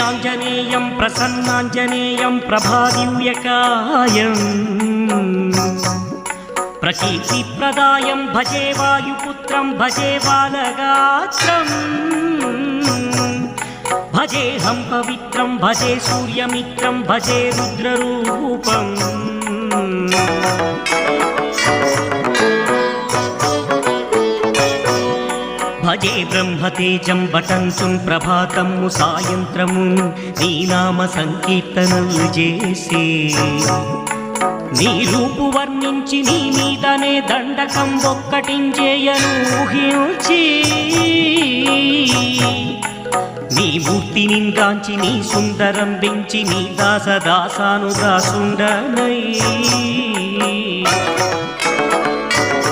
శ్రీయాంజనేయం ప్రసన్నాంజనేయం ప్రభాదివ్యకాయం ప్రకీర్తిప్రదాయం భజే వాయుపుత్రం భజే బాలగాత్రం భజేహం పవిత్రం భజే సూర్యమిత్రం భజే రుద్రరూపం భజే బ్రహ్మతేజం బటంచుం ప్రభాతము సాయంత్రము నీ నామ సంకీర్తనలు చేసే నీ రూపు వర్ణించి నీ మీదనే దండకం ఒక్కటించేయను ఊహించి నీ మూర్తి నింగాంచి నీ సుందరం పెంచి నీ దాసదాసాను దాసుండనై